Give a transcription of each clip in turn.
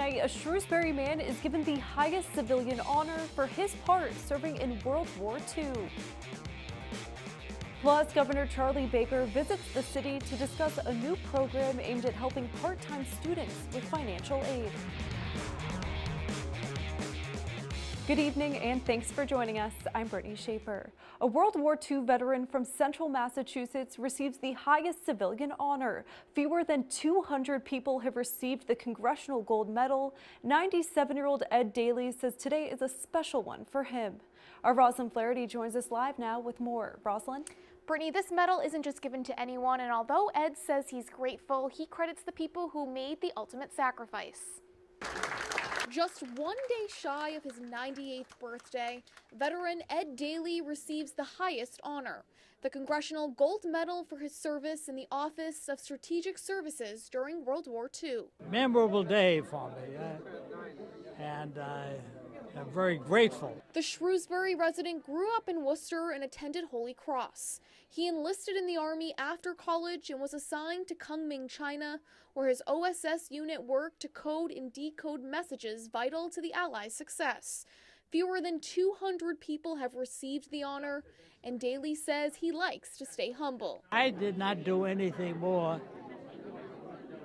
tonight, a Shrewsbury man is given the highest civilian honor for his part serving in World War II. Plus, Governor Charlie Baker visits the city to discuss a new program aimed at helping part-time students with financial aid. Good evening and thanks for joining us. I'm Brittany Schaefer. A World War II veteran from central Massachusetts receives the highest civilian honor. Fewer than 200 people have received the Congressional Gold Medal. 97-year-old Ed Daly says today is a special one for him. Our Rosalind Flaherty joins us live now with more. Rosalind? Brittany, this medal isn't just given to anyone, and although Ed says he's grateful, he credits the people who made the ultimate sacrifice. Just 1 day shy of his 98th birthday, veteran Ed Daly receives the highest honor, the Congressional Gold Medal for his service in the Office of Strategic Services during World War II. Memorable day for me, and I'm very grateful. The Shrewsbury resident grew up in Worcester and attended Holy Cross. He enlisted in the Army after college and was assigned to Kunming, China, where his OSS unit worked to code and decode messages vital to the Allies' success. Fewer than 200 people have received the honor, and Daly says he likes to stay humble. I did not do anything more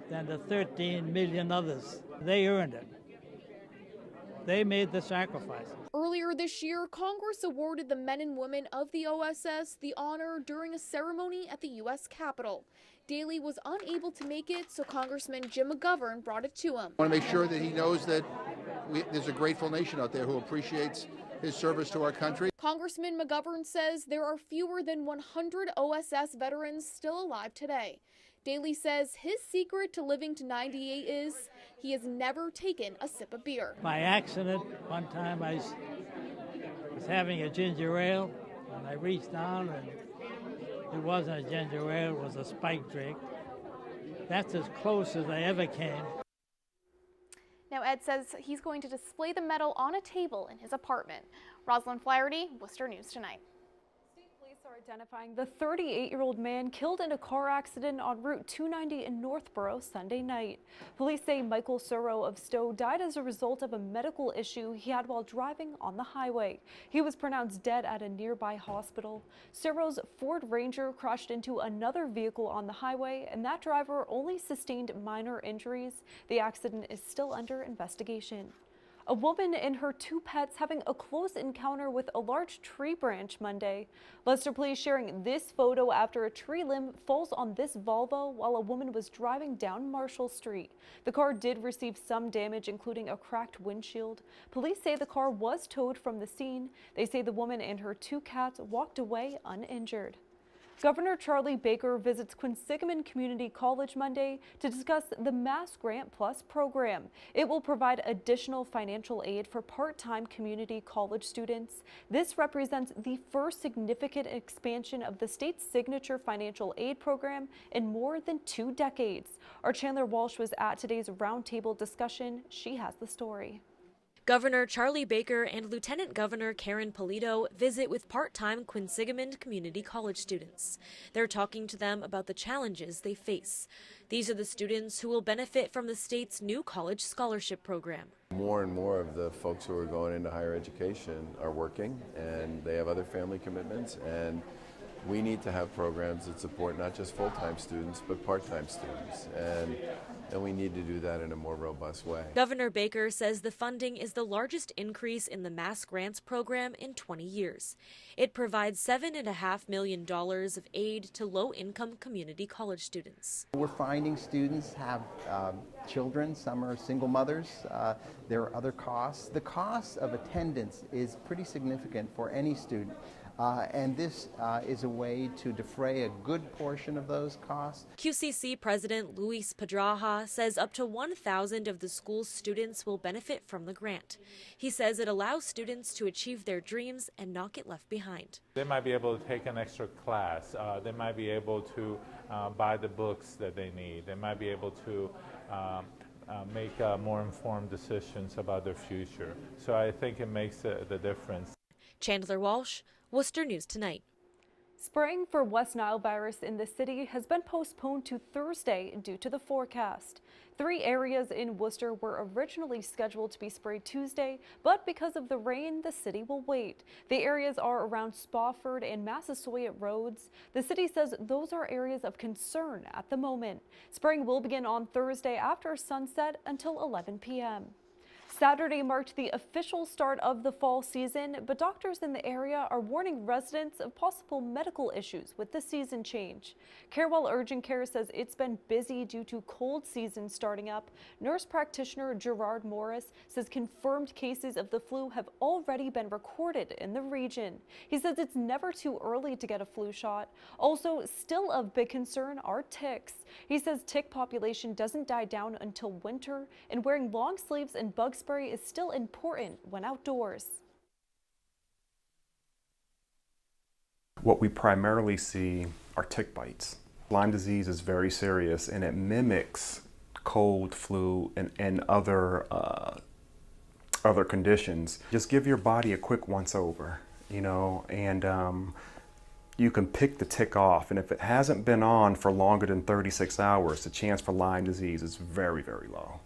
than the 13 million others. They earned it. They made the sacrifices. Earlier this year, Congress awarded the men and women of the OSS the honor during a ceremony at the U.S. Capitol. Daly was unable to make it, so Congressman Jim McGovern brought it to him. I want to make sure that he knows that there's a grateful nation out there who appreciates his service to our country. Congressman McGovern says there are fewer than 100 OSS veterans still alive today. Daly says his secret to living to 98 is he has never taken a sip of beer. By accident, one time I was having a ginger ale, and I reached down, and it wasn't a ginger ale, it was a spiked drink. That's as close as I ever came. Now, Ed says he's going to display the medal on a table in his apartment. Rosalind Flaherty, Worcester News Tonight. Identifying the 38-year-old man killed in a car accident on Route 290 in Northborough Sunday night. Police say Michael Suro of Stowe died as a result of a medical issue he had while driving on the highway. He was pronounced dead at a nearby hospital. Suro's Ford Ranger crashed into another vehicle on the highway, and that driver only sustained minor injuries. The accident is still under investigation. A woman and her two pets having a close encounter with a large tree branch Monday. Leicester police sharing this photo after a tree limb falls on this Volvo while a woman was driving down Marshall Street. The car did receive some damage, including a cracked windshield. Police say the car was towed from the scene. They say the woman and her two cats walked away uninjured. Governor Charlie Baker visits Quinsigamond Community College Monday to discuss the Mass Grant Plus program. It will provide additional financial aid for part-time community college students. This represents the first significant expansion of the state's signature financial aid program in more than 2 decades. Our Chandler Walsh was at today's roundtable discussion. She has the story. Governor Charlie Baker and Lieutenant Governor Karen Polito visit with part-time Quinsigamond Community College students. They're talking to them about the challenges they face. These are the students who will benefit from the state's new college scholarship program. More and more of the folks who are going into higher education are working, and they have other family commitments, and we need to have programs that support not just full-time students, but part-time students. And we need to do that in a more robust way. Governor Baker says the funding is the largest increase in the Mass Grants program in 20 years. It provides $7.5 million of aid to low-income community college students. We're finding students have children, some are single mothers, there are other costs. The cost of attendance is pretty significant for any student. And this is a way to defray a good portion of those costs. QCC President Luis Pedraja says up to 1,000 of the school's students will benefit from the grant. He says it allows students to achieve their dreams and not get left behind. They might be able to take an extra class. They might be able to buy the books that they need. They might be able to make more informed decisions about their future. So I think it makes the difference. Chandler Walsh, Worcester News Tonight. Spraying for West Nile virus in the city has been postponed to Thursday due to the forecast. 3 areas in Worcester were originally scheduled to be sprayed Tuesday, but because of the rain, the city will wait. The areas are around Spofford and Massasoit roads. The city says those are areas of concern at the moment. Spraying will begin on Thursday after sunset until 11 p.m. Saturday marked the official start of the fall season, but doctors in the area are warning residents of possible medical issues with the season change. Carewell Urgent Care says it's been busy due to cold season starting up. Nurse practitioner Gerard Morris says confirmed cases of the flu have already been recorded in the region. He says it's never too early to get a flu shot. Also, still of big concern are ticks. He says tick population doesn't die down until winter, and wearing long sleeves and bug spray is still important when outdoors. What we primarily see are tick bites. Lyme disease is very serious and it mimics cold, flu, and other conditions. Just give your body a quick once over, and you can pick the tick off, and if it hasn't been on for longer than 36 hours, the chance for Lyme disease is very, very low.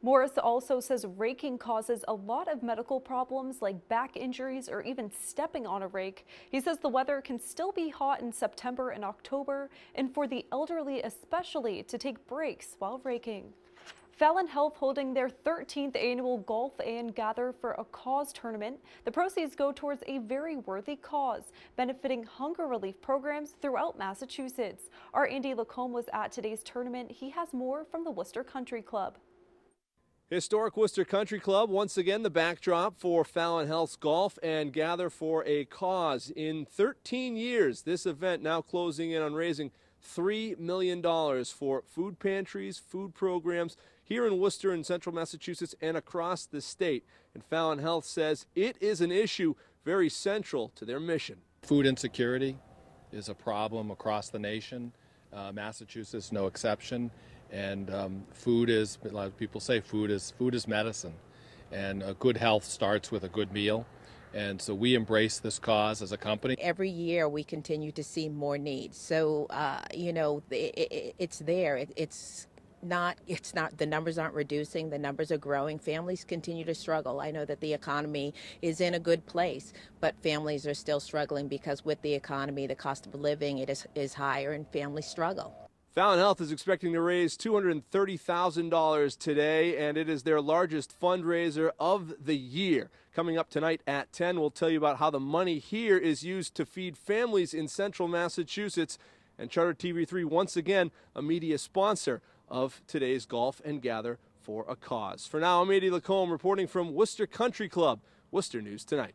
Morris also says raking causes a lot of medical problems like back injuries or even stepping on a rake. He says the weather can still be hot in September and October, and for the elderly especially to take breaks while raking. Fallon Health holding their 13th annual Golf and Gather for a Cause tournament. The proceeds go towards a very worthy cause, benefiting hunger relief programs throughout Massachusetts. Our Andy Lacombe was at today's tournament. He has more from the Worcester Country Club. Historic Worcester Country Club, once again the backdrop for Fallon Health's Golf and Gather for a Cause. In 13 years, this event now closing in on raising $3 million for food pantries, food programs here in Worcester and central Massachusetts and across the state. And Fallon Health says it is an issue very central to their mission. Food insecurity is a problem across the nation. Massachusetts, no exception. And food is, a lot of people say, food is medicine. And a good health starts with a good meal. And so we embrace this cause as a company. Every year we continue to see more needs. So, it's there. It's not, the numbers aren't reducing, the numbers are growing. Families continue to struggle. I know that the economy is in a good place, but families are still struggling because with the economy, the cost of living is higher and families struggle. Fallon Health is expecting to raise $230,000 today, and it is their largest fundraiser of the year. Coming up tonight at 10, we'll tell you about how the money here is used to feed families in central Massachusetts. And Charter TV3, once again, a media sponsor of today's Golf and Gather for a Cause. For now, I'm Andy Lacombe reporting from Worcester Country Club, Worcester News Tonight.